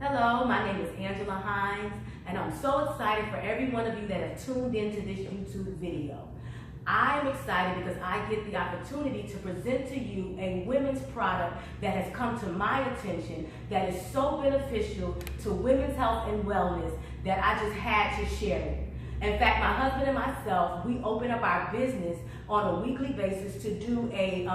Hello, my name is Angela Hines, and I'm so excited for every one of you that have tuned into this YouTube video. I'm excited because I get the opportunity to present to you a women's product that has come to my attention that is so beneficial to women's health and wellness that I just had to share it. In fact, my husband and myself, we open up our business on a weekly basis to do a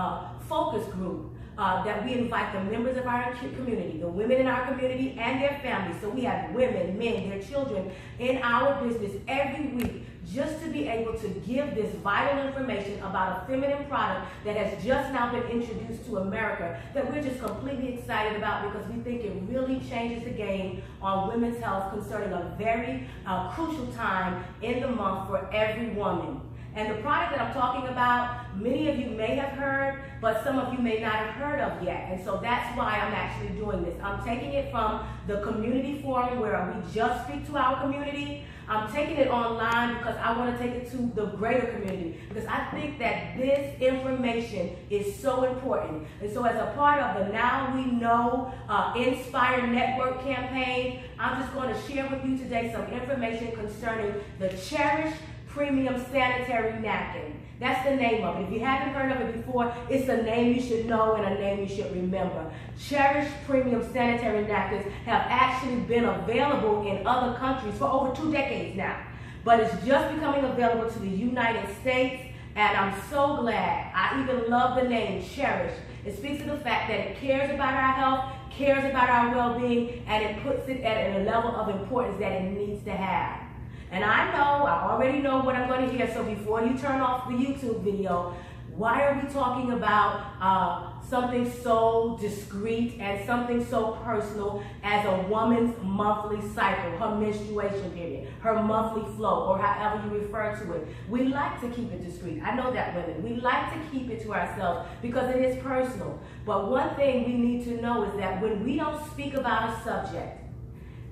focus group that we invite the members of our community, the women in our community and their families. So we have women, men, their children in our business every week just to be able to give this vital information about a feminine product that has just now been introduced to America that we're just completely excited about because we think it really changes the game on women's health concerning a very crucial time in the month for every woman. And the product that I'm talking about, many of you may have heard, but some of you may not have heard of yet. And so that's why I'm actually doing this. I'm taking it from the community forum where we just speak to our community. I'm taking it online because I want to take it to the greater community because I think that this information is so important. And so as a part of the Now We Know Inspire Network campaign, I'm just going to share with you today some information concerning the Cherish Premium Sanitary Napkin. That's the name of it. If you haven't heard of it before, it's a name you should know and a name you should remember. Cherish Premium Sanitary Napkins have actually been available in other countries for over 2 decades now. But it's just becoming available to the United States, and I'm so glad. I even love the name Cherish. It speaks to the fact that it cares about our health, cares about our well-being, and it puts it at a level of importance that it needs to have. And I already know what I'm going to hear, so before you turn off the YouTube video, why are we talking about something so discreet and something so personal as a woman's monthly cycle, her menstruation period, her monthly flow, or however you refer to it? We like to keep it discreet. I know that, women. We like to keep it to ourselves because it is personal. But one thing we need to know is that when we don't speak about a subject,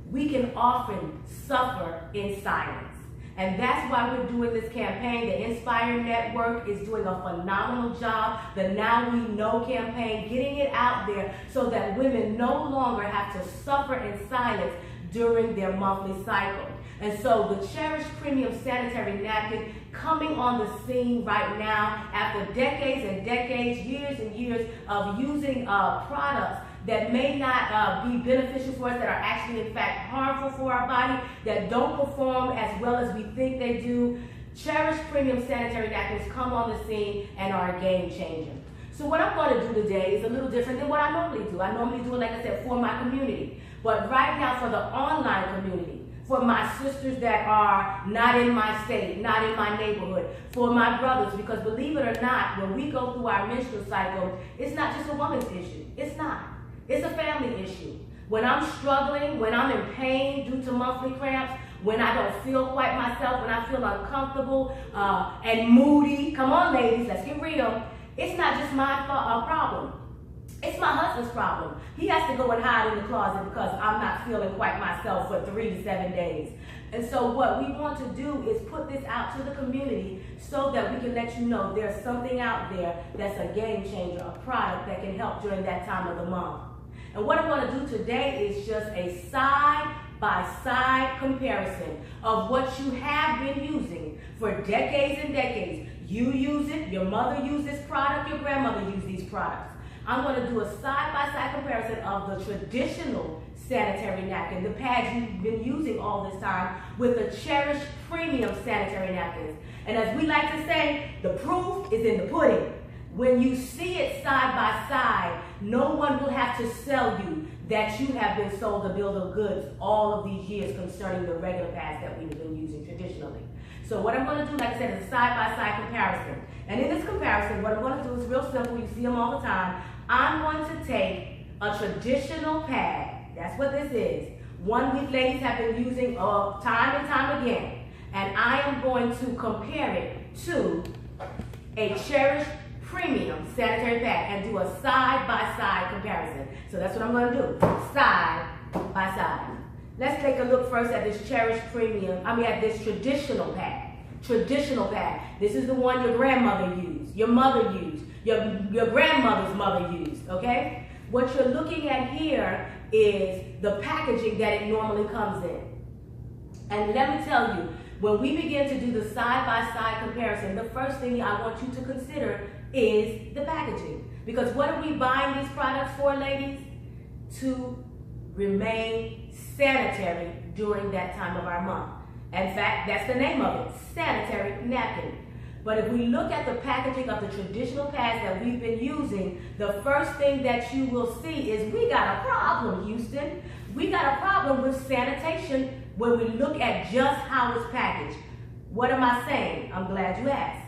we can often suffer in silence. And that's why we're doing this campaign. The Inspire Network is doing a phenomenal job. The Now We Know campaign, getting it out there so that women no longer have to suffer in silence during their monthly cycle. And so the Cherish Premium Sanitary Napkin coming on the scene right now after decades and decades, years and years of using products that may not be beneficial for us, that are actually in fact harmful for our body, that don't perform as well as we think they do. Cherish Premium Sanitary Napkins come on the scene and are a game changer. So what I'm going to do today is a little different than what I normally do. I normally do it, like I said, for my community. But right now for the online community, for my sisters that are not in my state, not in my neighborhood, for my brothers, because believe it or not, when we go through our menstrual cycle, it's not just a woman's issue. It's not. It's a family issue. When I'm struggling, when I'm in pain due to monthly cramps, when I don't feel quite myself, when I feel uncomfortable and moody, come on ladies, let's get real, it's not just my problem. It's my husband's problem. He has to go and hide in the closet because I'm not feeling quite myself for 3 to 7 days. And so what we want to do is put this out to the community so that we can let you know there's something out there that's a game changer, a product that can help during that time of the month. And what I'm going to do today is just a side-by-side comparison of what you have been using for decades and decades. You use it, your mother used this product, your grandmother used these products. I'm going to do a side-by-side comparison of the traditional sanitary napkin, the pads you've been using all this time, with the Cherish Premium Sanitary Napkins. And as we like to say, the proof is in the pudding. When you see it side by side, no one will have to sell you that you have been sold a bill of goods all of these years concerning the regular pads that we've been using traditionally. So what I'm going to do, like I said, is a side-by-side comparison. And in this comparison, what I'm going to do is real simple. You see them all the time. I'm going to take a traditional pad. That's what this is. One week ladies have been using time and time again. And I am going to compare it to a Cherish Premium Sanitary Pad and do a side-by-side comparison. So that's what I'm going to do, side-by-side. Let's take a look first at this Cherish Premium, at this traditional pad. Traditional pad. This is the one your grandmother used, your mother used, your grandmother's mother used, okay? What you're looking at here is the packaging that it normally comes in. And let me tell you, when we begin to do the side-by-side comparison, the first thing I want you to consider is the packaging. Because what are we buying these products for, ladies? To remain sanitary during that time of our month. In fact, that's the name of it, sanitary napkin. But if we look at the packaging of the traditional pads that we've been using, the first thing that you will see is we got a problem, Houston. We got a problem with sanitation when we look at just how it's packaged. What am I saying? I'm glad you asked.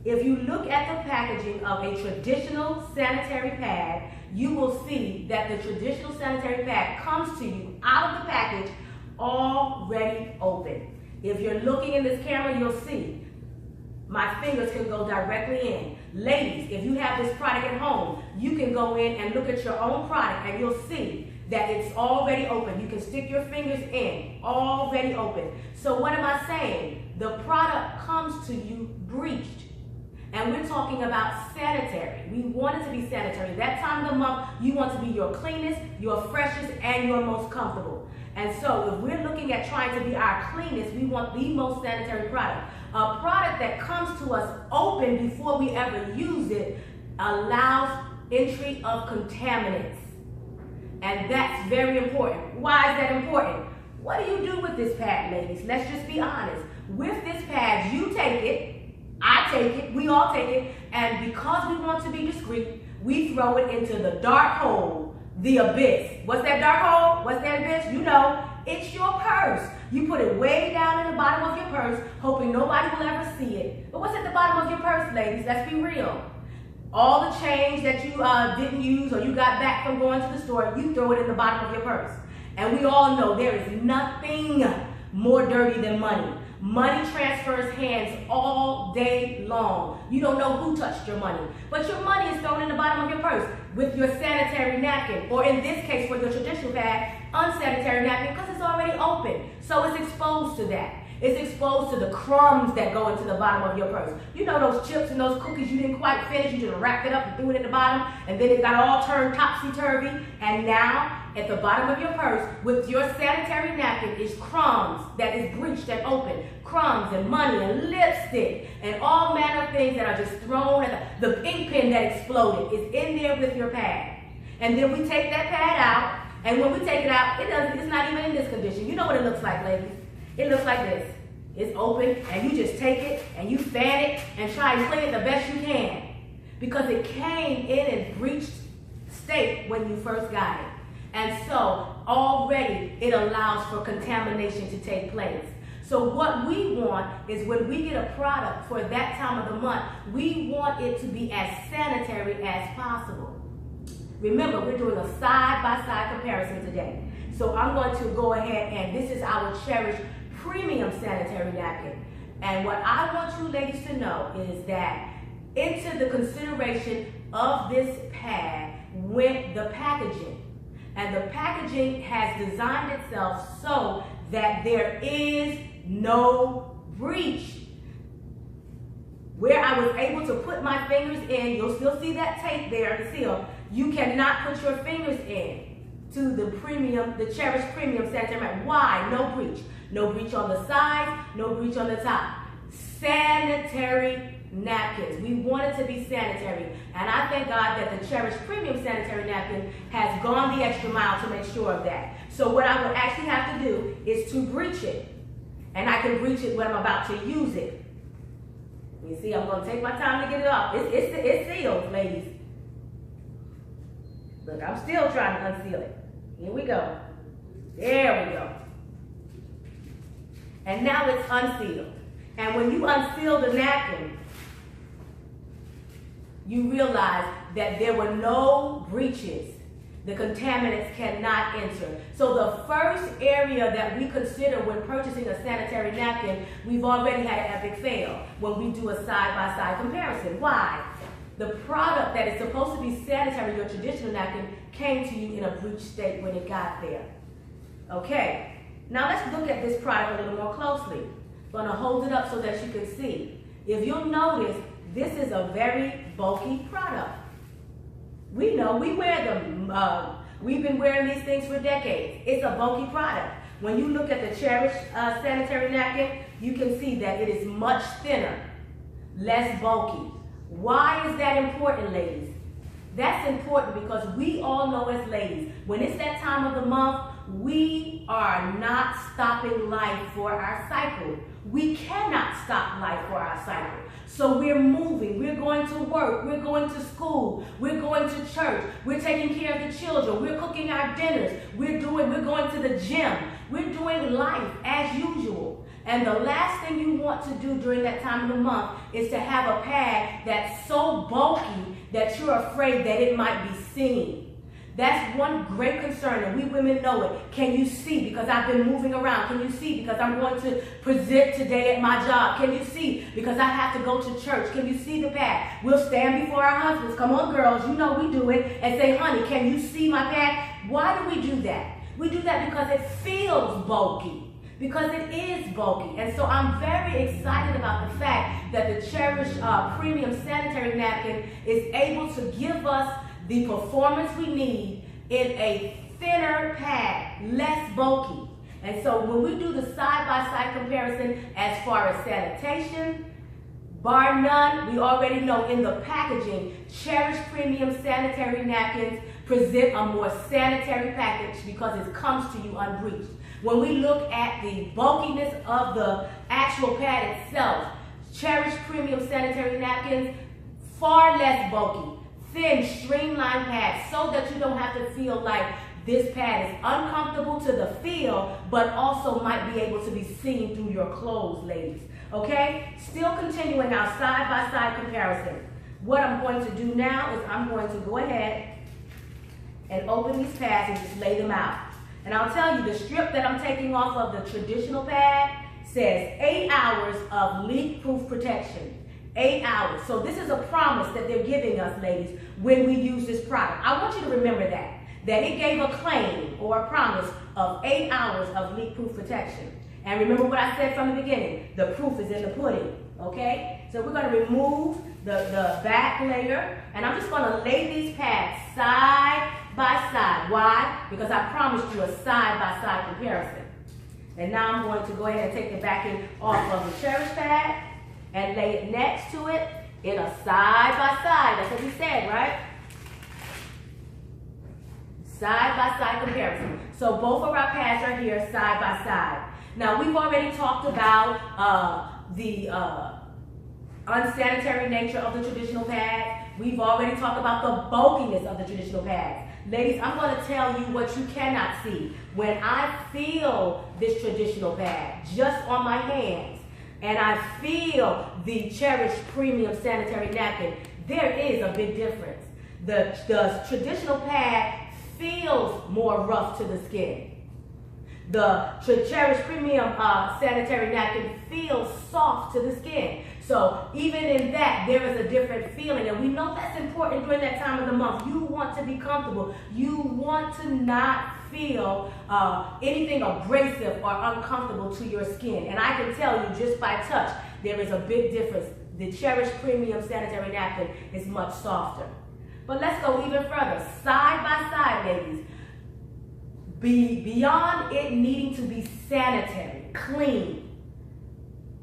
If you look at the packaging of a traditional sanitary pad, you will see that the traditional sanitary pad comes to you out of the package already open. If you're looking in this camera, you'll see my fingers can go directly in. Ladies, if you have this product at home, you can go in and look at your own product and you'll see that it's already open. You can stick your fingers in, already open. So what am I saying? The product comes to you breached. And we're talking about sanitary. We want it to be sanitary. That time of the month, you want to be your cleanest, your freshest, and your most comfortable. And so if we're looking at trying to be our cleanest, we want the most sanitary product. A product that comes to us open before we ever use it allows entry of contaminants. And that's very important. Why is that important? What do you do with this pad, ladies? Let's just be honest. With this pad, you take it, I take it, we all take it, and because we want to be discreet, we throw it into the dark hole, the abyss. What's that dark hole? What's that abyss? You know, it's your purse. You put it way down in the bottom of your purse, hoping nobody will ever see it. But what's at the bottom of your purse, ladies? Let's be real. All the change that you didn't use or you got back from going to the store, you throw it in the bottom of your purse. And we all know there is nothing more dirty than money. Money transfers hands all day long. You don't know who touched your money. But your money is thrown in the bottom of your purse with your sanitary napkin, or in this case for your traditional pad, unsanitary napkin, because it's already open. So it's exposed to that. It's exposed to the crumbs that go into the bottom of your purse. You know those chips and those cookies you didn't quite finish, you just wrapped it up and threw it in the bottom, and then it got all turned topsy-turvy, and now at the bottom of your purse with your sanitary napkin is crumbs that is breached and open. Crumbs and money and lipstick and all manner of things that are just thrown at the ink pen that exploded is in there with your pad. And then we take that pad out, and when we take it out, it's not even in this condition. You know what it looks like, ladies. It looks like this. It's open, and you just take it, and you fan it, and try and clean it the best you can. Because it came in a breached state when you first got it. And so, already, it allows for contamination to take place. So what we want is when we get a product for that time of the month, we want it to be as sanitary as possible. Remember, we're doing a side-by-side comparison today. So I'm going to go ahead, and this is our Cherish Premium Sanitary Napkin. And what I want you ladies to know is that into the consideration of this pad went the packaging. And the packaging has designed itself so that there is no breach. Where I was able to put my fingers in, you'll still see that tape there, the seal. You cannot put your fingers in to the Cherish Premium Sanitary Napkin. Why? No breach. No breach on the sides, no breach on the top. Sanitary napkins. We want it to be sanitary. And I thank God that the Cherish Premium Sanitary Napkin has gone the extra mile to make sure of that. So what I would actually have to do is to breach it. And I can breach it when I'm about to use it. You see, I'm going to take my time to get it off. It's sealed, ladies. Look, I'm still trying to unseal it. Here we go. There we go. And now it's unsealed. And when you unseal the napkin, you realize that there were no breaches. The contaminants cannot enter. So the first area that we consider when purchasing a sanitary napkin, we've already had an epic fail when we do a side-by-side comparison. Why? The product that is supposed to be sanitary, your traditional napkin, came to you in a breached state when it got there. Okay, now let's look at this product a little more closely. I'm going to hold it up so that you can see. If you'll notice, this is a very bulky product. We know, we wear them. We've been wearing these things for decades. It's a bulky product. When you look at the Cherish sanitary napkin, you can see that it is much thinner, less bulky. Why is that important, ladies? That's important because we all know as ladies, when it's that time of the month, we are not stopping life for our cycle. We cannot stop life for our cycle. So we're moving, we're going to work, we're going to school, we're going to church, we're taking care of the children, we're cooking our dinners, we're going to the gym, we're doing life as usual. And the last thing you want to do during that time of the month is to have a pad that's so bulky that you're afraid that it might be seen. That's one great concern, and we women know it. Can you see? Because I've been moving around. Can you see? Because I'm going to present today at my job. Can you see? Because I have to go to church. Can you see the pad? We'll stand before our husbands. Come on, girls. You know we do it. And say, honey, can you see my pad? Why do we do that? We do that because it feels bulky. Because it is bulky. And so I'm very excited about the fact that the Cherish Premium Sanitary Napkin is able to give us the performance we need in a thinner pad, less bulky. And so when we do the side-by-side comparison as far as sanitation, bar none, we already know in the packaging, Cherish Premium Sanitary Napkins present a more sanitary package because it comes to you unbreached. When we look at the bulkiness of the actual pad itself, Cherish Premium Sanitary Napkins, far less bulky, thin, streamlined pad, so that you don't have to feel like this pad is uncomfortable to the feel, but also might be able to be seen through your clothes, ladies. Okay? Still continuing our side-by-side comparison. What I'm going to do now is I'm going to go ahead and open these pads and just lay them out. And I'll tell you, the strip that I'm taking off of the traditional pad says 8 hours of leak-proof protection. 8 hours. So this is a promise that they're giving us, ladies, when we use this product. I want you to remember that it gave a claim or a promise of 8 hours of leak-proof protection. And remember what I said from the beginning, the proof is in the pudding, okay? So we're going to remove the back layer, and I'm just going to lay these pads side by side. Why? Because I promised you a side-by-side comparison. And now I'm going to go ahead and take the backing off of the Cherish pad and lay it next to it in a side-by-side. That's what we said, right? Side-by-side comparison. So both of our pads are here side-by-side. Now, we've already talked about the unsanitary nature of the traditional pad. We've already talked about the bulkiness of the traditional pads. Ladies, I'm going to tell you what you cannot see. When I feel this traditional pad just on my hands, and I feel the Cherish Premium Sanitary Napkin, there is a big difference. The traditional pad feels more rough to the skin. The Cherish Premium Sanitary Napkin feels soft to the skin. So even in that, there is a different feeling. And we know that's important during that time of the month. You want to be comfortable. You want to not feel anything abrasive or uncomfortable to your skin. And I can tell you just by touch, there is a big difference. The Cherish Premium Sanitary Napkin is much softer. But let's go even further. Side by side, ladies. Beyond it needing to be sanitary, clean,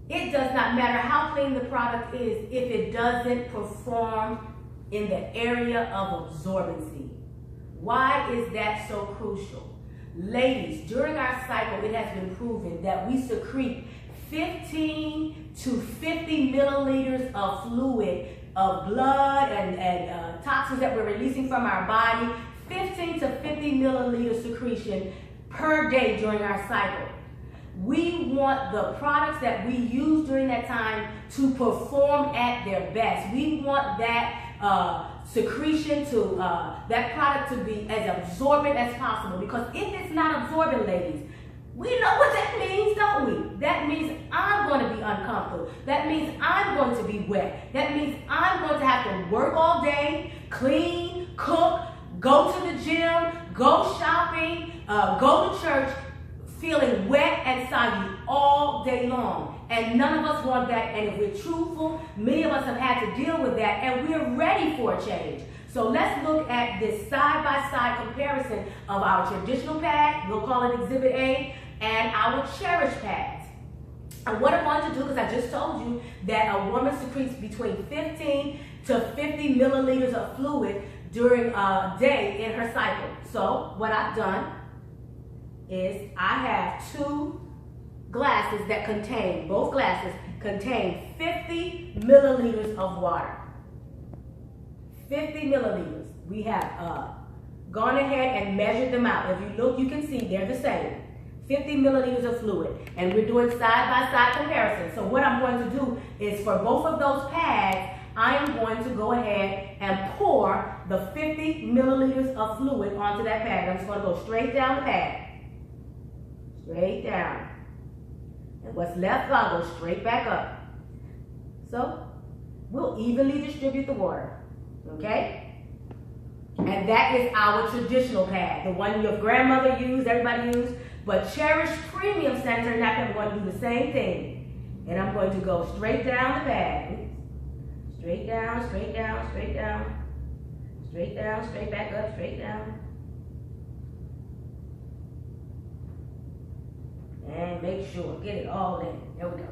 it does not matter how clean the product is if it doesn't perform in the area of absorbency. Why is that so crucial? Ladies, during our cycle, it has been proven that we secrete 15 to 50 milliliters of fluid, of blood and toxins that we're releasing from our body, 15 to 50 milliliter secretion per day during our cycle. We want the products that we use during that time to perform at their best. We want that secretion to, that product to be as absorbent as possible, because if it's not absorbent, ladies, we know what that means, don't we? That means I'm going to be uncomfortable. That means I'm going to be wet. That means I'm going to have to work all day, clean, cook, go to the gym, go shopping, go to church, feeling wet and soggy all day long. And none of us want that. And if we're truthful, many of us have had to deal with that, and we're ready for a change. So let's look at this side-by-side comparison of our traditional pad, we'll call it Exhibit A, and our Cherish pads. And what I'm going to do, because I just told you that a woman secretes between 15 to 50 milliliters of fluid during a day in her cycle. So what I've done is I have two glasses that contain, both glasses contain 50 milliliters of water. 50 milliliters. We have gone ahead and measured them out. If you look, you can see they're the same. 50 milliliters of fluid. And we're doing side-by-side comparison. So what I'm going to do is for both of those pads, I am going to go ahead and pour the 50 milliliters of fluid onto that pad. I'm just going to go straight down the pad. Straight down. And what's left, I'll go straight back up. So we'll evenly distribute the water. Okay? And that is our traditional pad. The one your grandmother used, everybody used. But Cherish Premium Sanitary Napkin, I'm going to do the same thing. And I'm going to go straight down the pad. Straight down, straight down, straight down. Straight down, straight back up, straight down. And make sure, get it all in. There we go.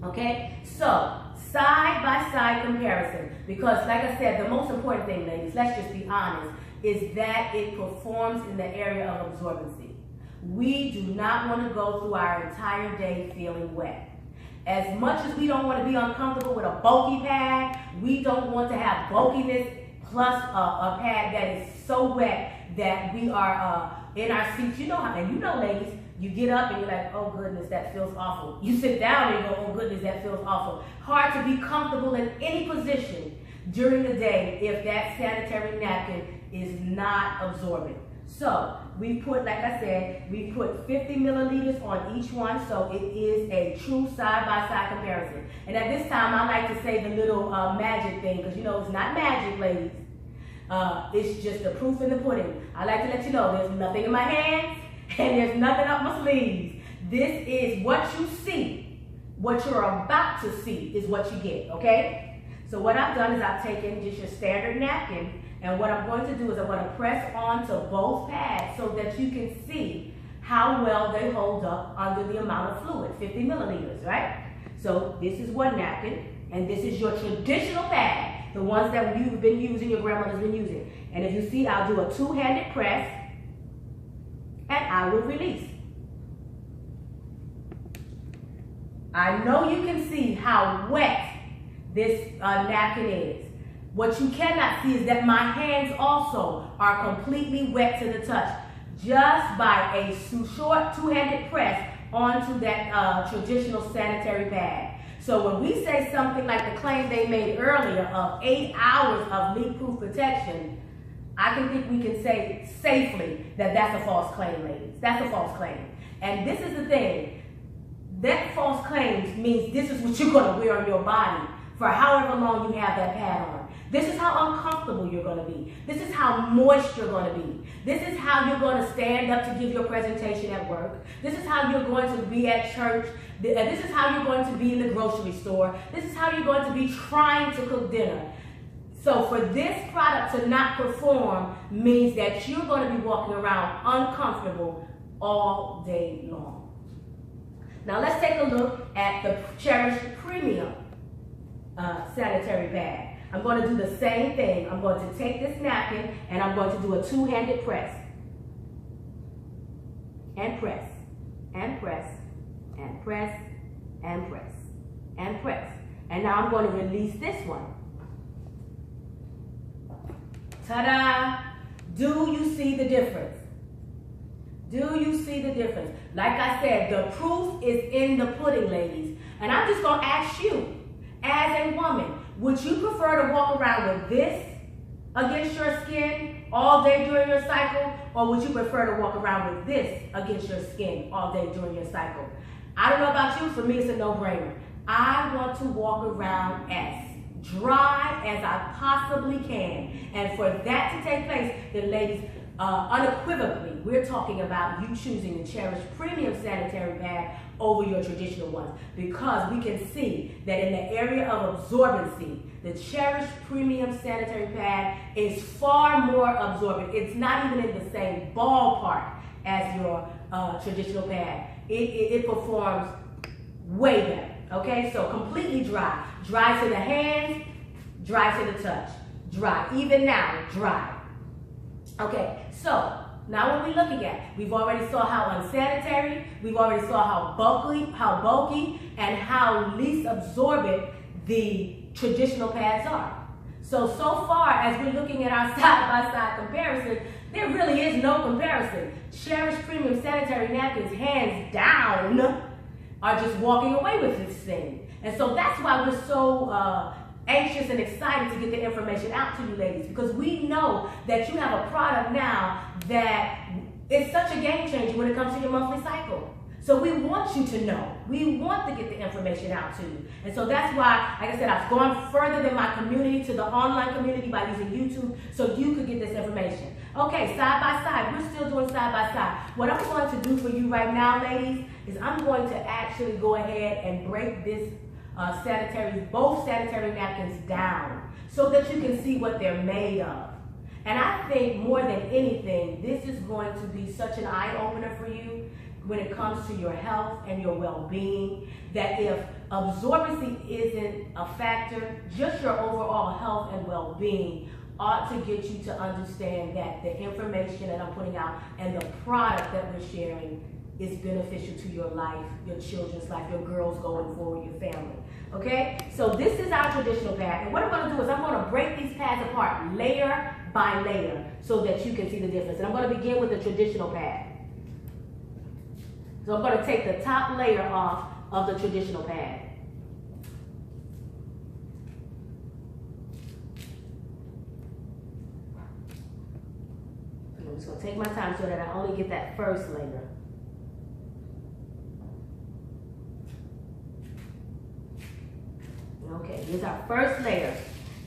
Okay, so side-by-side comparison. Because like I said, the most important thing, ladies, let's just be honest, is that it performs in the area of absorbency. We do not want to go through our entire day feeling wet. As much as we don't want to be uncomfortable with a bulky pad, we don't want to have bulkiness plus a pad that is so wet that we are in our seats. You know how, and you know, ladies, you get up and you're like, oh goodness, that feels awful. You sit down and you go, oh goodness, that feels awful. Hard to be comfortable in any position during the day if that sanitary napkin is not absorbent. So we put, like I said, we put 50 milliliters on each one, so it is a true side-by-side comparison. And at this time, I like to say the little magic thing, because you know it's not magic, ladies. It's just the proof in the pudding. I like to let you know there's nothing in my hands and there's nothing up my sleeves. This is what you see. What you're about to see is what you get, okay? So what I've done is I've taken just your standard napkin, and what I'm going to do is I'm going to press onto both pads so that you can see how well they hold up under the amount of fluid, 50 milliliters, right? So this is one napkin, and this is your traditional pad, the ones that you've been using, your grandmother's been using. And if you see, I'll do a two-handed press, and I will release. I know you can see how wet this napkin is. What you cannot see is that my hands also are completely wet to the touch just by a short two-handed press onto that traditional sanitary pad. So when we say something like the claim they made earlier of 8 hours of leak-proof protection, I can think we can say safely that that's a false claim, ladies. That's a false claim. And this is the thing. That false claim means this is what you're going to wear on your body for however long you have that pad on. This is how uncomfortable you're going to be. This is how moist you're going to be. This is how you're going to stand up to give your presentation at work. This is how you're going to be at church. This is how you're going to be in the grocery store. This is how you're going to be trying to cook dinner. So for this product to not perform means that you're going to be walking around uncomfortable all day long. Now let's take a look at the Cherish Premium sanitary pad. I'm going to do the same thing. I'm going to take this napkin and I'm going to do a two-handed press. And press. And press. And press. And press. And press. And now I'm going to release this one. Ta-da! Do you see the difference? Do you see the difference? Like I said, the proof is in the pudding, ladies. And I'm just going to ask you, as a woman, would you prefer to walk around with this against your skin all day during your cycle? Or would you prefer to walk around with this against your skin all day during your cycle? I don't know about you, for me it's a no-brainer. I want to walk around as dry as I possibly can. And for that to take place, then ladies, unequivocally, we're talking about you choosing the Cherish Premium Sanitary Pad over your traditional ones, because we can see that in the area of absorbency, the Cherish Premium Sanitary Pad is far more absorbent. It's not even in the same ballpark as your traditional pad. It performs way better. Okay, so completely dry. Dry to the hands, dry to the touch. Dry. Even now, dry. Okay, so now what we're looking at, we've already saw how unsanitary, we've already saw how bulky, and how least absorbent the traditional pads are. So far as we're looking at our side-by-side comparison, there really is no comparison. Cherish Premium Sanitary Napkins, hands down, are just walking away with this thing. And so that's why we're so anxious and excited to get the information out to you ladies, because we know that you have a product now that is such a game changer when it comes to your monthly cycle. So we want you to know. We want to get the information out to you. And so that's why, like I said, I've gone further than my community to the online community by using YouTube so you could get this information. Okay, side by side, we're still doing side by side. What I'm going to do for you right now, ladies, is I'm going to actually go ahead and break this both sanitary napkins down so that you can see what they're made of. And I think more than anything, this is going to be such an eye-opener for you when it comes to your health and your well-being, that if absorbency isn't a factor, just your overall health and well-being ought to get you to understand that the information that I'm putting out and the product that we're sharing is beneficial to your life, your children's life, your girls going forward, your family. Okay? So this is our traditional pad. And what I'm going to do is I'm going to break these pads apart layer by layer so that you can see the difference. And I'm going to begin with the traditional pad. So I'm going to take the top layer off of the traditional pad. I'm just going to take my time so that I only get that first layer. Okay, here's our first layer.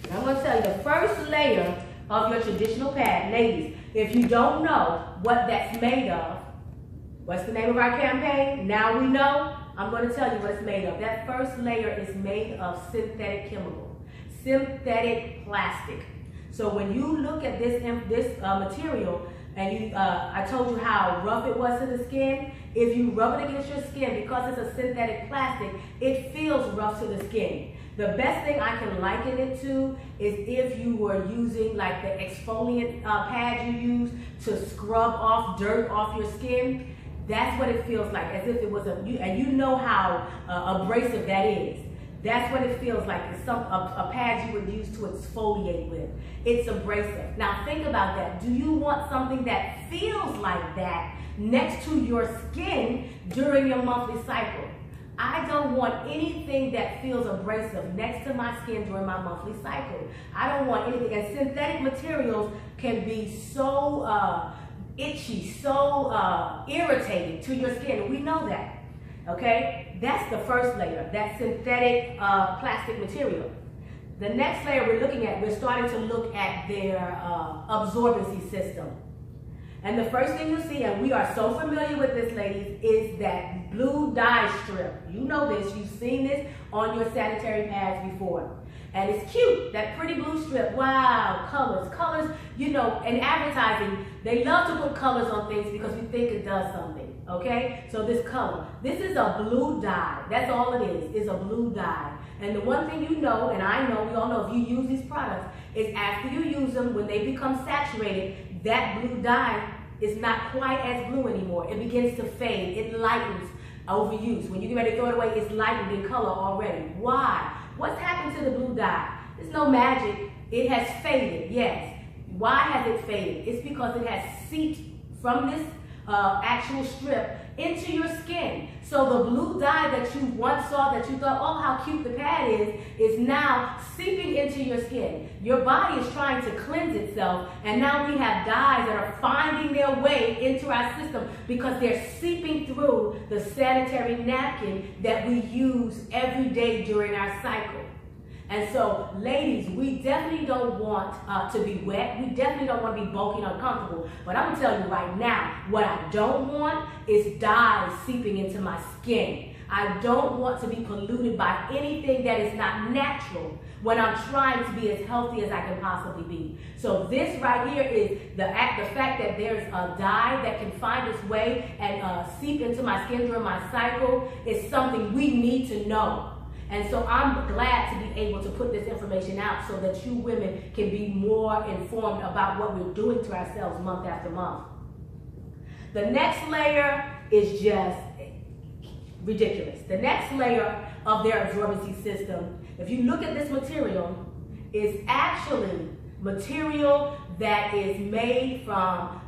And I'm going to tell you the first layer of your traditional pad. Ladies, if you don't know what that's made of, what's the name of our campaign? Now we know. I'm going to tell you what it's made of. That first layer is made of synthetic chemical, synthetic plastic. So when you look at this material, and I told you how rough it was to the skin. If you rub it against your skin, because it's a synthetic plastic, it feels rough to the skin. The best thing I can liken it to is if you were using like the exfoliant pad you use to scrub off dirt off your skin. That's what it feels like, as if it was and you know how abrasive that is. That's what it feels like. It's a pad you would use to exfoliate with. It's abrasive. Now think about that. Do you want something that feels like that next to your skin during your monthly cycle? I don't want anything that feels abrasive next to my skin during my monthly cycle. I don't want anything. And synthetic materials can be so itchy, so irritating to your skin. We know that. Okay, that's the first layer, that synthetic plastic material. The next layer we're starting to look at their absorbency system. And the first thing you see, and we are so familiar with this, ladies, is that blue dye strip. You know this, you've seen this on your sanitary pads before. And it's cute, that pretty blue strip. Wow, colors, you know, in advertising, they love to put colors on things because we think it does something, okay? So this color, this is a blue dye. That's all it is a blue dye. And the one thing you know, and I know, we all know if you use these products, is after you use them, when they become saturated, that blue dye is not quite as blue anymore. It begins to fade, it lightens over use. When you get ready to throw it away, it's lightened in color already. Why? What's happened to the blue dye? There's no magic. It has faded, yes. Why has it faded? It's because it has seeped from this actual strip into your skin. So the blue dye that you once saw that you thought, oh, how cute the pad is now seeping into your skin. Your body is trying to cleanse itself, and now we have dyes that are finding their way into our system because they're seeping through the sanitary napkin that we use every day during our cycle. And so, ladies, we definitely don't want to be wet. We definitely don't want to be bulky and uncomfortable. But I'm going to tell you right now, what I don't want is dyes seeping into my skin. I don't want to be polluted by anything that is not natural when I'm trying to be as healthy as I can possibly be. So this right here is the fact that there's a dye that can find its way and seep into my skin during my cycle is something we need to know. And so I'm glad to be able to put this information out so that you women can be more informed about what we're doing to ourselves month after month. The next layer is just ridiculous. The next layer of their absorbency system, if you look at this material, is actually material that is made from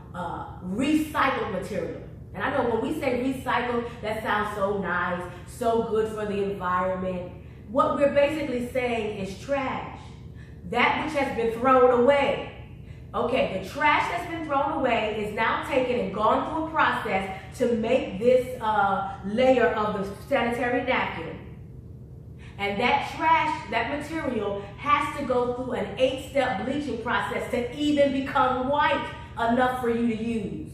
recycled material. And I know when we say recycle, that sounds so nice, so good for the environment. What we're basically saying is trash. That which has been thrown away. Okay, the trash that's been thrown away is now taken and gone through a process to make this layer of the sanitary napkin. And that trash, that material, has to go through an 8-step bleaching process to even become white enough for you to use.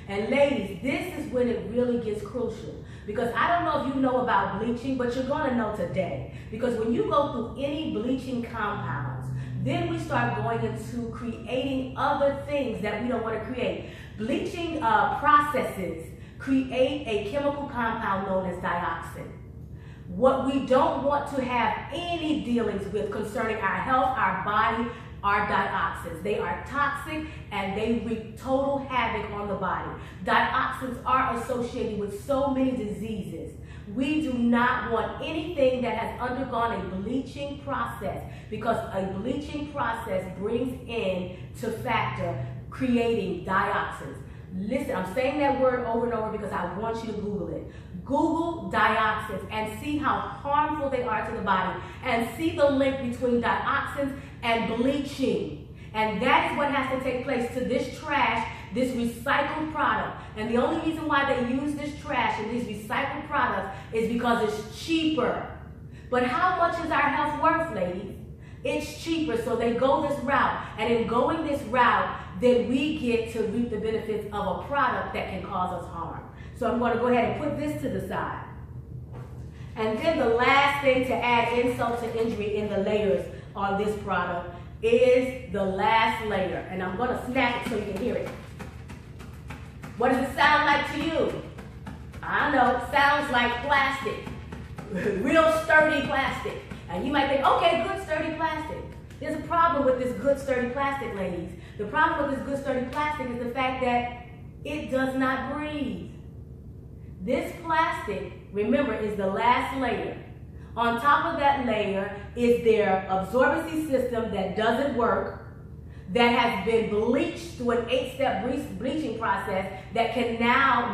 And ladies, this is when it really gets crucial. Because I don't know if you know about bleaching, but you're going to know today. Because when you go through any bleaching compounds, then we start going into creating other things that we don't want to create. Bleaching processes create a chemical compound known as dioxin. What we don't want to have any dealings with concerning our health, our body, are dioxins. They are toxic and they wreak total havoc on the body. Dioxins are associated with so many diseases. We do not want anything that has undergone a bleaching process, because a bleaching process brings in to factor creating dioxins. Listen, I'm saying that word over and over because I want you to Google it. Google dioxins and see how harmful they are to the body, and see the link between dioxins and bleaching. And that is what has to take place to this trash, this recycled product. And the only reason why they use this trash and these recycled products is because it's cheaper. But how much is our health worth, ladies? It's cheaper, so they go this route. And in going this route, then we get to reap the benefits of a product that can cause us harm. So I'm going to go ahead and put this to the side. And then the last thing to add insult to injury in the layers on this product is the last layer. And I'm going to snap it so you can hear it. What does it sound like to you? I know, it sounds like plastic. Real sturdy plastic. And you might think, okay, good sturdy plastic. There's a problem with this good sturdy plastic, ladies. The problem with this good sturdy plastic is the fact that it does not breathe. This plastic, remember, is the last layer. On top of that layer is their absorbency system that doesn't work, that has been bleached through an 8-step bleaching process that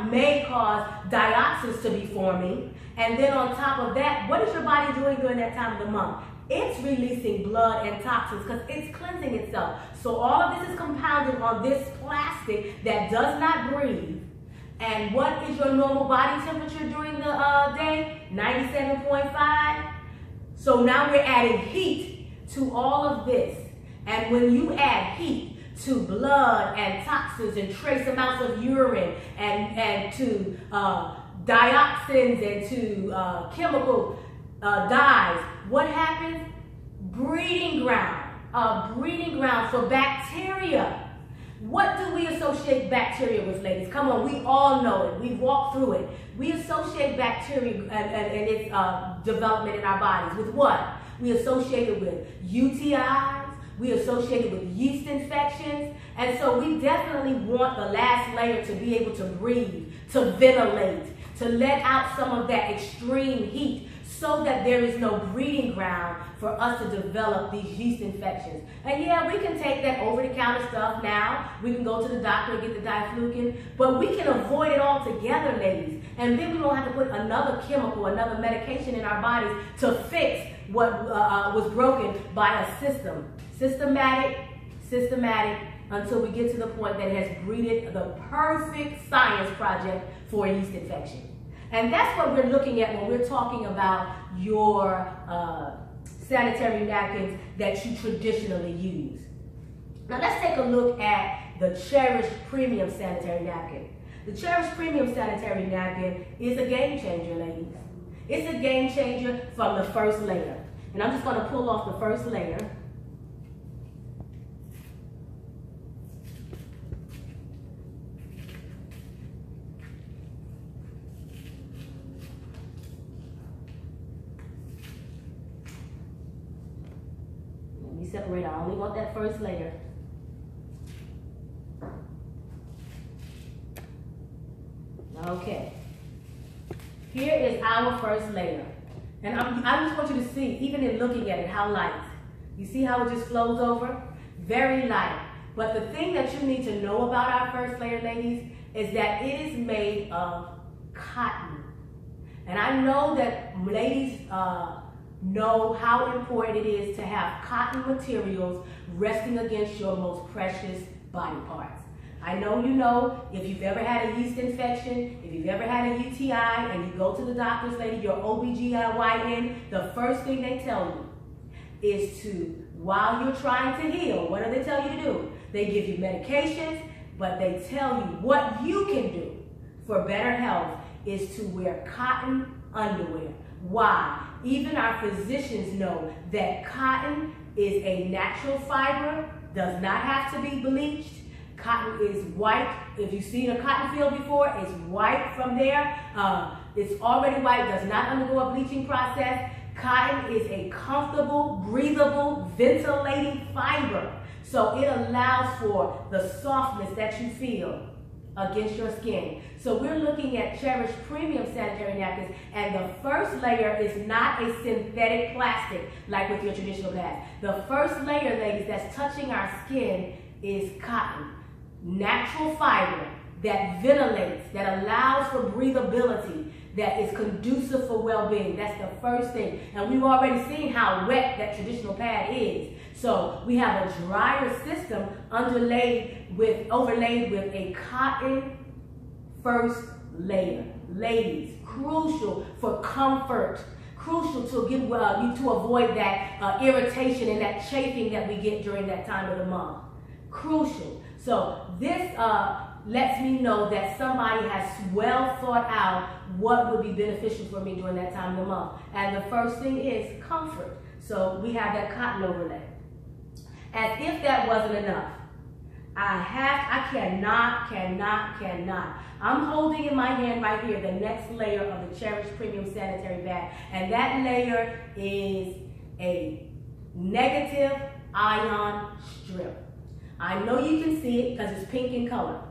may cause dioxins to be forming. And then on top of that, what is your body doing during that time of the month? It's releasing blood and toxins because it's cleansing itself. So all of this is compounded on this plastic that does not breathe. And what is your normal body temperature during the day? 97.5. So now we're adding heat to all of this. And when you add heat to blood and toxins and trace amounts of urine and to dioxins and to chemical dyes, what happens? Breeding ground. A breeding ground for bacteria. What do we associate bacteria with, ladies? Come on, we all know it. We've walked through it. We associate bacteria and its development in our bodies with what? We associate it with UTIs. We associate it with yeast infections. And so we definitely want the last layer to be able to breathe, to ventilate, to let out some of that extreme heat, so that there is no breeding ground for us to develop these yeast infections. And yeah, we can take that over-the-counter stuff now. We can go to the doctor and get the diflucan, but we can avoid it altogether, ladies. And then we won't have to put another chemical, another medication in our bodies to fix what was broken by a system. Systematic, until we get to the point that it has breeded the perfect science project for a yeast infection. And that's what we're looking at when we're talking about your sanitary napkins that you traditionally use. Now let's take a look at the Cherish Premium Sanitary Napkin. The Cherish Premium Sanitary Napkin is a game changer, ladies. It's a game changer from the first layer. And I'm just going to pull off the first layer. Let me separate. I only want that first layer. Okay. Here is our first layer. And I just want you to see, even in looking at it, how light. You see how it just flows over? Very light. But the thing that you need to know about our first layer, ladies, is that it is made of cotton. And I know that ladies know how important it is to have cotton materials resting against your most precious body parts. I know you know, if you've ever had a yeast infection, if you've ever had a UTI, and you go to the doctor's lady, your OBGYN, the first thing they tell you is to, while you're trying to heal, what do they tell you to do? They give you medications, but they tell you what you can do for better health is to wear cotton underwear. Why? Even our physicians know that cotton is a natural fiber, does not have to be bleached. Cotton is white. If you've seen a cotton field before, it's white from there. It's already white, does not undergo a bleaching process. Cotton is a comfortable, breathable, ventilating fiber. So it allows for the softness that you feel against your skin. So we're looking at Cherish Premium Sanitary Napkins, and the first layer is not a synthetic plastic like with your traditional pads. The first layer, ladies, that's touching our skin is cotton. Natural fiber that ventilates, that allows for breathability, that is conducive for well-being. That's the first thing. And we've already seen how wet that traditional pad is. So we have a drier system overlaid with a cotton first layer. Ladies, crucial for comfort, crucial to give you to avoid that irritation and that chafing that we get during that time of the month. Crucial. So this lets me know that somebody has well thought out what would be beneficial for me during that time of the month. And the first thing is comfort. So we have that cotton overlay. As if that wasn't enough, I cannot. I'm holding in my hand right here the next layer of the Cherish Premium Sanitary Pad. And that layer is a negative ion strip. I know you can see it because it's pink in color.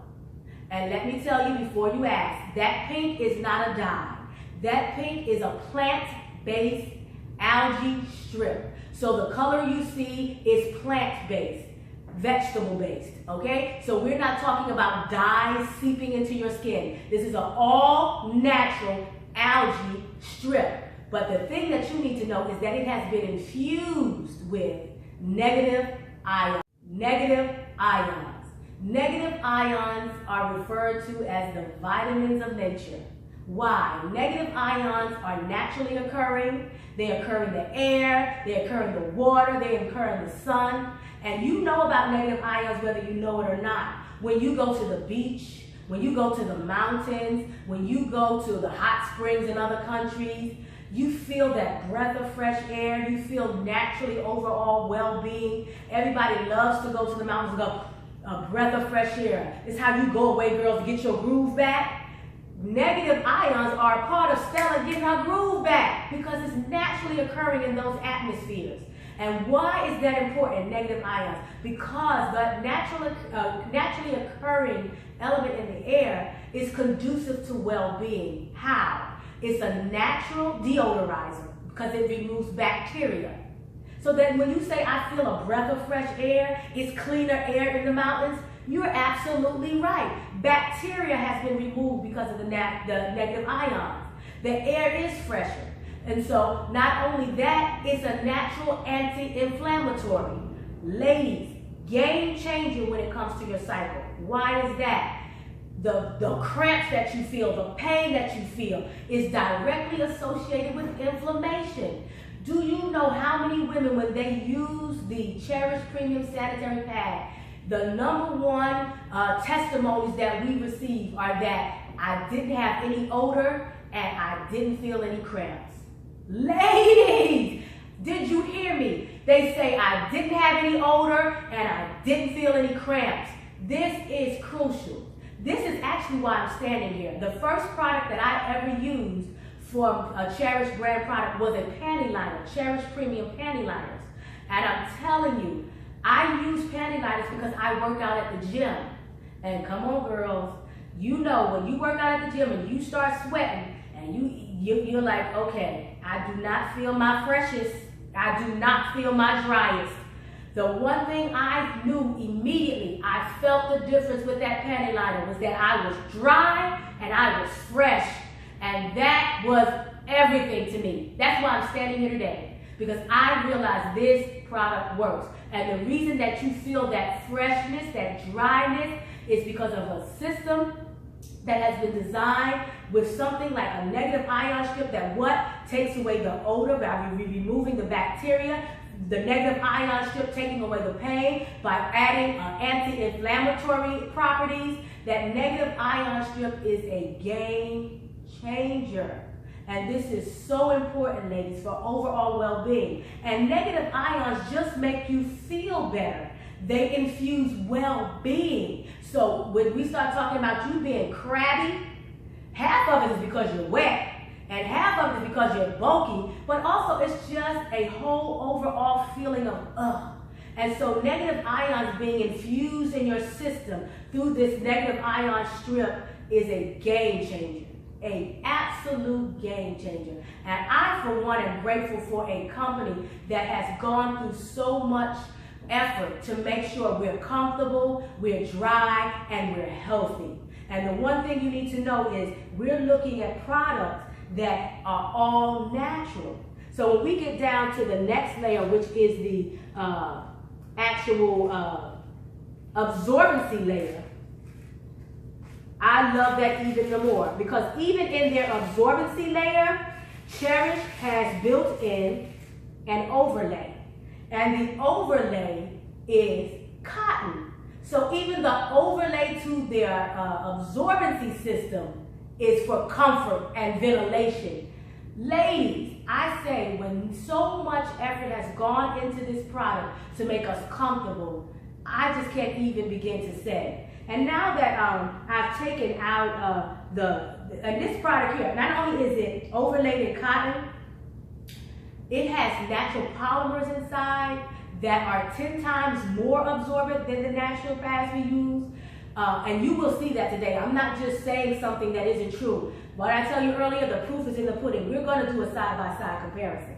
And let me tell you before you ask, that pink is not a dye. That pink is a plant-based algae strip. So the color you see is plant-based, vegetable-based, okay? So we're not talking about dyes seeping into your skin. This is an all-natural algae strip. But the thing that you need to know is that it has been infused with negative ions. Negative ions. Negative ions are referred to as the vitamins of nature. Why? Negative ions are naturally occurring. They occur in the air, they occur in the water, they occur in the sun. And you know about negative ions whether you know it or not. When you go to the beach, when you go to the mountains, when you go to the hot springs in other countries, you feel that breath of fresh air. You feel naturally overall well-being. Everybody loves to go to the mountains and go, a breath of fresh air. It's how you go away, girls, to get your groove back. Negative ions are a part of Stella getting her groove back because it's naturally occurring in those atmospheres. And why is that important, negative ions? Because the naturally occurring element in the air is conducive to well-being. How? It's a natural deodorizer because it removes bacteria. So that when you say, I feel a breath of fresh air, it's cleaner air in the mountains, you're absolutely right. Bacteria has been removed because of the negative ions. The air is fresher. And so not only that, it's a natural anti-inflammatory. Ladies, game changer when it comes to your cycle. Why is that? The cramps that you feel, the pain that you feel is directly associated with inflammation. Do you know how many women, when they use the Cherish Premium Sanitary Pad, the number one testimonies that we receive are that I didn't have any odor and I didn't feel any cramps. Ladies, did you hear me? They say I didn't have any odor and I didn't feel any cramps. This is crucial. This is actually why I'm standing here. The first product that I ever used for a Cherish brand product was a panty liner, Cherish Premium panty liners. And I'm telling you, I use panty liners because I work out at the gym. And come on, girls, you know when you work out at the gym and you start sweating and you're like, okay, I do not feel my freshest. I do not feel my driest. The one thing I knew immediately, I felt the difference with that panty liner, was that I was dry and I was fresh. And that was everything to me. That's why I'm standing here today, because I realized this product works. And the reason that you feel that freshness, that dryness, is because of a system that has been designed with something like a negative ion strip that takes away the odor by removing the bacteria, the negative ion strip taking away the pain by adding anti-inflammatory properties. That negative ion strip is a game changer. And this is so important, ladies, for overall well-being. And negative ions just make you feel better. They infuse well-being. So when we start talking about you being crabby, half of it is because you're wet, and half of it is because you're bulky, but also it's just a whole overall feeling of ugh. And so negative ions being infused in your system through this negative ion strip is a game changer. An absolute game changer. And I, for one, am grateful for a company that has gone through so much effort to make sure we're comfortable, we're dry, and we're healthy. And the one thing you need to know is we're looking at products that are all natural. So when we get down to the next layer, which is the actual absorbency layer, I love that even more, because even in their absorbency layer, Cherish has built in an overlay. And the overlay is cotton. So even the overlay to their absorbency system is for comfort and ventilation. Ladies, I say when so much effort has gone into this product to make us comfortable, I just can't even begin to say. And now that I've taken out and this product here, not only is it overlaid in cotton, it has natural polymers inside that are 10 times more absorbent than the natural pads we use. And you will see that today. I'm not just saying something that isn't true. What I tell you earlier, the proof is in the pudding. We're going to do a side-by-side comparison.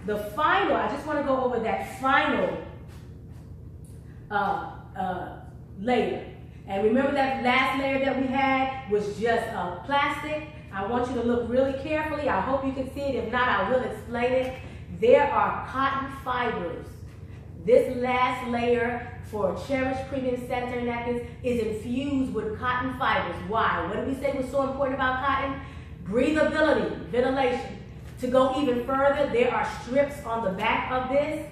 The final, I just want to go over that final layer. And remember that last layer that we had was just plastic. I want you to look really carefully. I hope you can see it. If not, I will explain it. There are cotton fibers. This last layer for Cherish Premium Sanitary Napkins is infused with cotton fibers. Why? What did we say was so important about cotton? Breathability, ventilation. To go even further, there are strips on the back of this.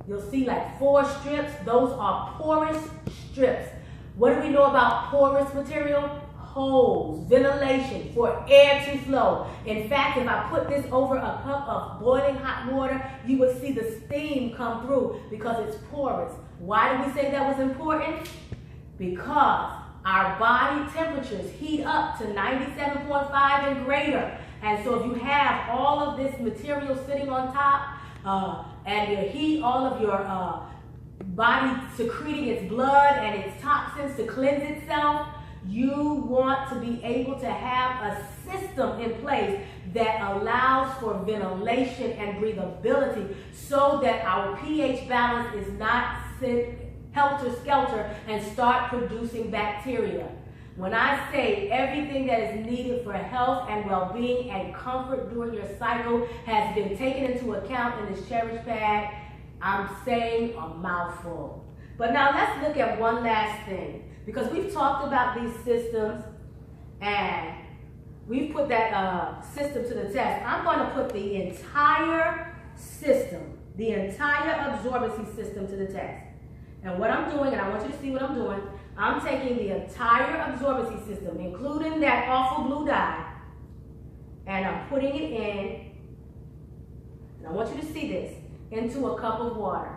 You'll see like 4 strips. Those are porous strips. What do we know about porous material? Holes, ventilation for air to flow. In fact, if I put this over a cup of boiling hot water, you would see the steam come through because it's porous. Why do we say that was important? Because our body temperatures heat up to 97.5 and greater. And so if you have all of this material sitting on top and you heat all of your body secreting its blood and its toxins to cleanse itself, you want to be able to have a system in place that allows for ventilation and breathability so that our pH balance is not helter-skelter and start producing bacteria. When I say everything that is needed for health and well-being and comfort during your cycle has been taken into account in this Cherish pad, I'm saying a mouthful. But now let's look at one last thing, because we've talked about these systems and we've put that system to the test. I'm going to put the entire system, the entire absorbency system to the test. And what I'm doing, and I want you to see what I'm doing, I'm taking the entire absorbency system, including that awful blue dye, and I'm putting it in, and I want you to see this, into a cup of water.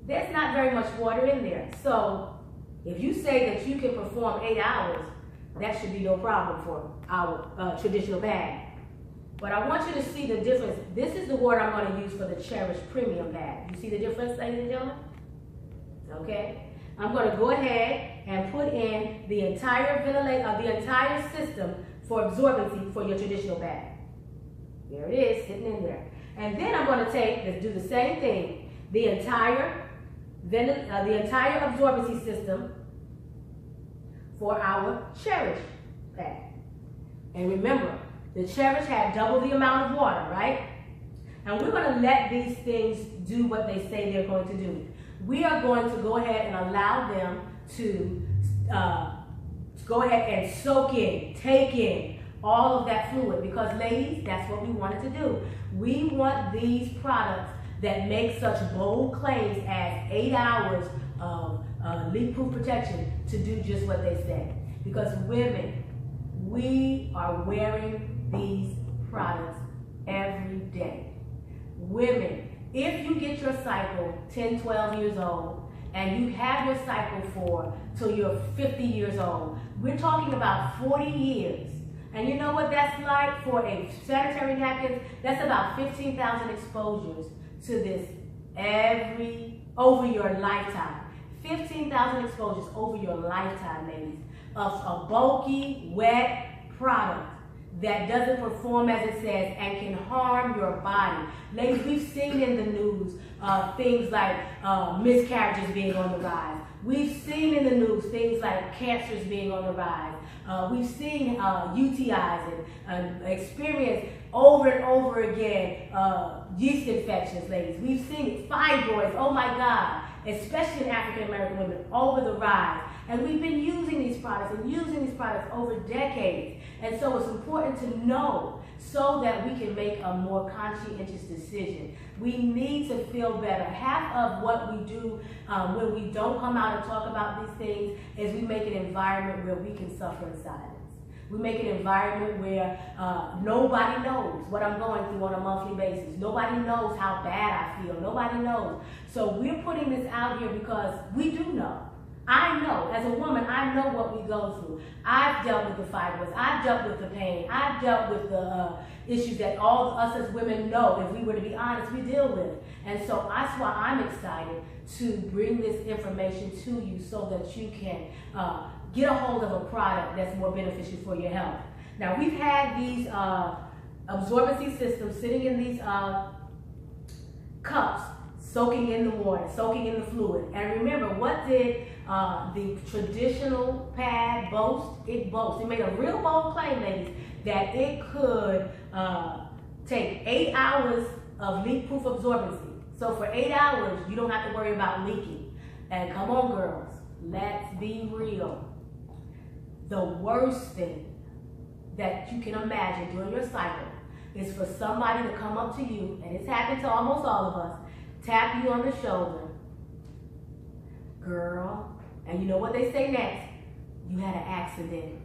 There's not very much water in there. So if you say that you can perform 8 hours, that should be no problem for our traditional pad. But I want you to see the difference. This is the water I'm going to use for the Cherish premium pad. You see the difference, ladies and gentlemen? Okay. I'm going to go ahead and put in the entire the entire system for absorbency for your traditional pad. There it is, sitting in there. And then I'm going to let's do the same thing. The entire absorbency system for our Cherish pad. And remember, the Cherish had double the amount of water, right? And we're going to let these things do what they say they're going to do. We are going to go ahead and allow them to go ahead and soak in, take in all of that fluid, because ladies, that's what we wanted to do. We want these products that make such bold claims as 8 hours of leak-proof protection to do just what they say. Because women, we are wearing these products every day. Women, if you get your cycle 10, 12 years old, and you have your cycle till you're 50 years old, we're talking about 40 years. And you know what that's like for a sanitary napkin? That's about 15,000 exposures to this over your lifetime. 15,000 exposures over your lifetime, ladies, of a bulky, wet product that doesn't perform as it says and can harm your body. Ladies, we've seen in the news things like miscarriages being on the rise. We've seen in the news things like cancers being on the rise. We've seen UTIs and experienced over and over again yeast infections, ladies. We've seen fibroids, oh my God, especially in African American women, over the rise. And we've been using these products over decades. And so it's important to know so that we can make a more conscientious decision. We need to feel better. Half of what we do when we don't come out and talk about these things is we make an environment where we can suffer in silence. We make an environment where nobody knows what I'm going through on a monthly basis. Nobody knows how bad I feel. Nobody knows. So we're putting this out here because we do know. I know, as a woman, I know what we go through. I've dealt with the fibroids. I've dealt with the pain. I've dealt with the issues that all of us as women know, if we were to be honest, we deal with. And so that's why I'm excited to bring this information to you so that you can get a hold of a product that's more beneficial for your health. Now, we've had these absorbency systems sitting in these cups, soaking in the water, soaking in the fluid. And remember, what did the traditional pad boast? It made a real bold claim, ladies, that it could take 8 hours of leak-proof absorbency. So for 8 hours, you don't have to worry about leaking. And come on, girls, let's be real. The worst thing that you can imagine during your cycle is for somebody to come up to you, and it's happened to almost all of us, tap you on the shoulder, girl, and you know what they say next? You had an accident.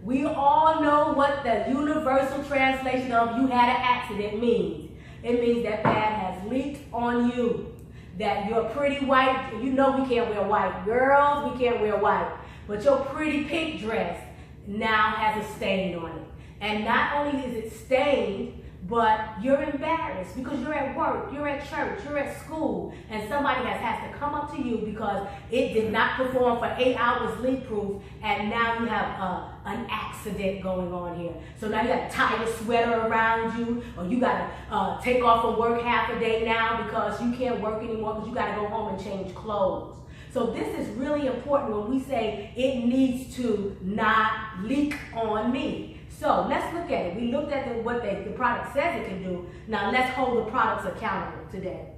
We all know what the universal translation of you had an accident means. It means that pad has leaked on you, that your pretty white, you know we can't wear white. Girls, we can't wear white. But your pretty pink dress now has a stain on it. And not only is it stained, but you're embarrassed because you're at work, you're at church, you're at school, and somebody has to come up to you because it did not perform for 8 hours leak-proof, and now you have an accident going on here. So now you got to tie your sweater around you, or you got to take off from work half a day now because you can't work anymore because you got to go home and change clothes. So this is really important when we say it needs to not leak on me. So let's look at it. We looked at what the product says it can do. Now let's hold the products accountable today.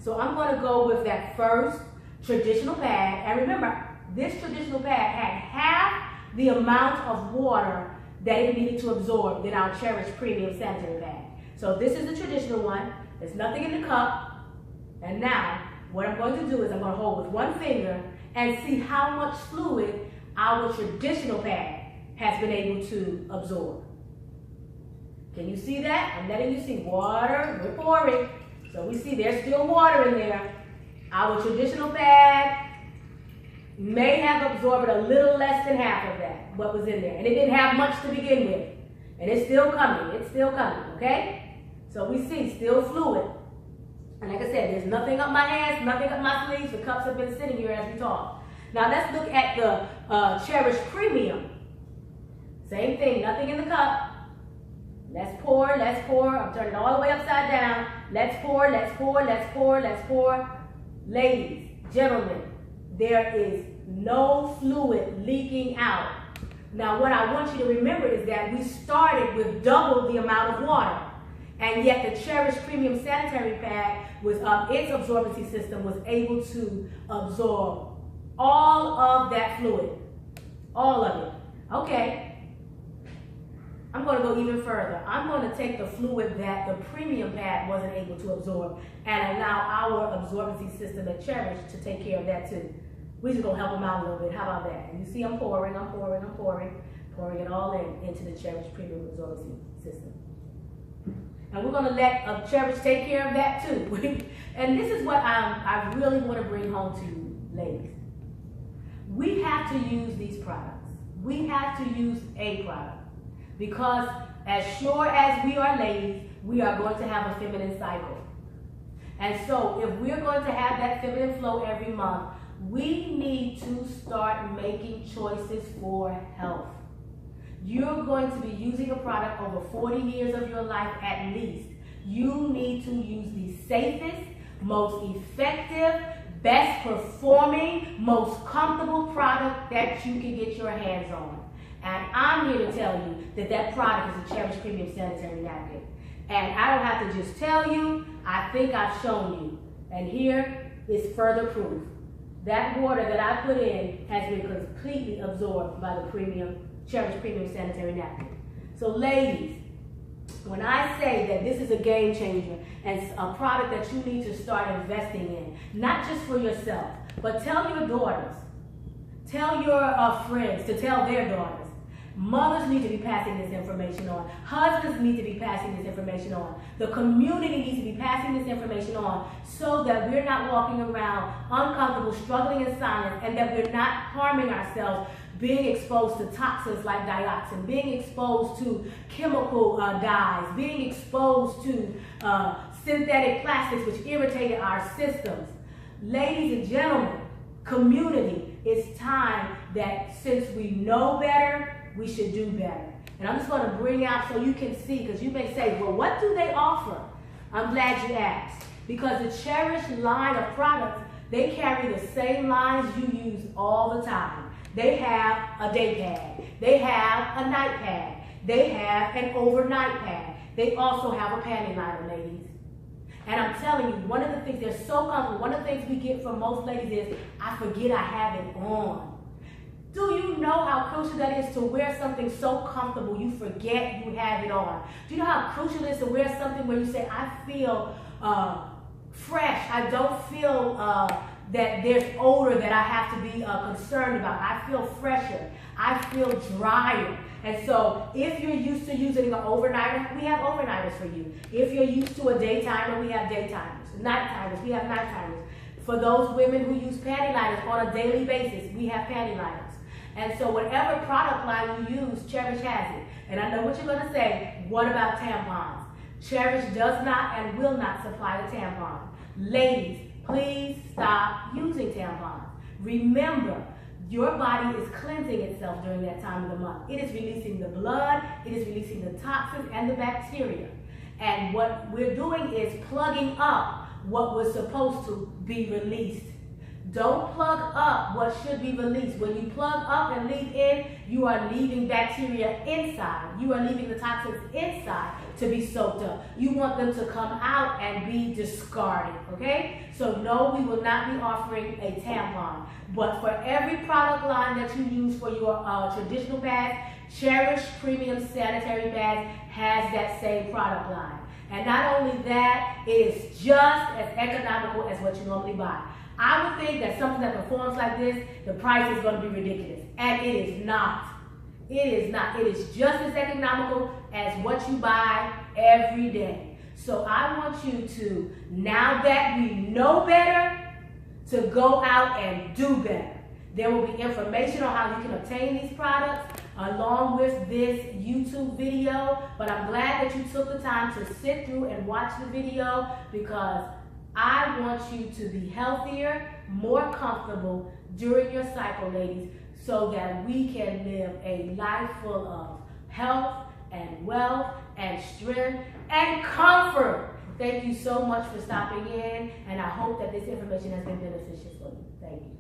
So I'm going to go with that first traditional pad. And remember, this traditional pad had half the amount of water that it needed to absorb than our Cherish Premium Sanitary Pad. So this is the traditional one. There's nothing in the cup. And now, what I'm going to do is I'm going to hold with one finger and see how much fluid our traditional pad has been able to absorb. Can you see that? I'm letting you see water. We're pouring. So we see there's still water in there. Our traditional pad may have absorbed a little less than half of that, what was in there. And it didn't have much to begin with. And it's still coming. It's still coming, okay? So we see still fluid. And like I said, there's nothing up my hands, nothing up my sleeves. The cups have been sitting here as we talk. Now let's look at the Cherish Premium. Same thing, nothing in the cup. Let's pour, let's pour. I'm turning all the way upside down. Let's pour, let's pour, let's pour, let's pour. Ladies, gentlemen, there is no fluid leaking out. Now what I want you to remember is that we started with double the amount of water. And yet the Cherish Premium Sanitary Pad, with its absorbency system, was able to absorb all of that fluid. All of it. Okay. I'm going to go even further. I'm going to take the fluid that the premium pad wasn't able to absorb and allow our absorbency system at Cherish to take care of that too. We're just going to help them out a little bit. How about that? And you see I'm pouring it all into the Cherish Premium absorbency system. And we're going to let Cherish take care of that too. And this is what I really want to bring home to you, ladies. We have to use these products. We have to use a product. Because as sure as we are ladies, we are going to have a feminine cycle. And so if we're going to have that feminine flow every month, we need to start making choices for health. You're going to be using a product over 40 years of your life at least. You need to use the safest, most effective, best performing, most comfortable product that you can get your hands on. And I'm here to tell you that that product is a Cherish Premium Sanitary Napkin. And I don't have to just tell you, I think I've shown you. And here is further proof. That water that I put in has been completely absorbed by the Cherish Premium Sanitary Napkin. So ladies, when I say that this is a game changer and a product that you need to start investing in, not just for yourself, but tell your daughters, tell your friends to tell their daughters. Mothers need to be passing this information on. Husbands need to be passing this information on. The community needs to be passing this information on so that we're not walking around uncomfortable, struggling in silence, and that we're not harming ourselves, being exposed to toxins like dioxin, being exposed to chemical dyes, being exposed to synthetic plastics which irritated our systems. Ladies and gentlemen, community, it's time that since we know better, we should do better. And I'm just going to bring out so you can see, because you may say, well, what do they offer? I'm glad you asked. Because the Cherish line of products, they carry the same lines you use all the time. They have a day pad. They have a night pad. They have an overnight pad. They also have a panty liner, ladies. And I'm telling you, one of the things, they're so comfortable. One of the things we get from most ladies is, I forget I have it on. Do you know how crucial that is to wear something so comfortable you forget you have it on? Do you know how crucial it is to wear something where you say, I feel fresh. I don't feel that there's odor that I have to be concerned about. I feel fresher. I feel drier. And so if you're used to using an overnighter, we have overnighters for you. If you're used to a daytimer, we have daytimers. Nighttimers, we have nighttimers. For those women who use panty liners on a daily basis, we have panty liners. And so whatever product line you use, Cherish has it. And I know what you're going to say, what about tampons? Cherish does not and will not supply the tampon. Ladies, please stop using tampons. Remember, your body is cleansing itself during that time of the month. It is releasing the blood, it is releasing the toxins and the bacteria. And what we're doing is plugging up what was supposed to be released Don't plug up what should be released. When you plug up and leave in, you are leaving bacteria inside. You are leaving the toxins inside to be soaked up. You want them to come out and be discarded, okay? So no, we will not be offering a tampon. But for every product line that you use for your traditional bags, Cherish Premium Sanitary Bags has that same product line. And not only that, it is just as economical as what you normally buy. I would think that something that performs like this, the price is going to be ridiculous. And it is not. It is not. It is just as economical as what you buy every day. So I want you to, now that we know better, to go out and do better. There will be information on how you can obtain these products along with this YouTube video. But I'm glad that you took the time to sit through and watch the video, because I want you to be healthier, more comfortable during your cycle, ladies, so that we can live a life full of health and wealth and strength and comfort. Thank you so much for stopping in, and I hope that this information has been beneficial for you. Thank you.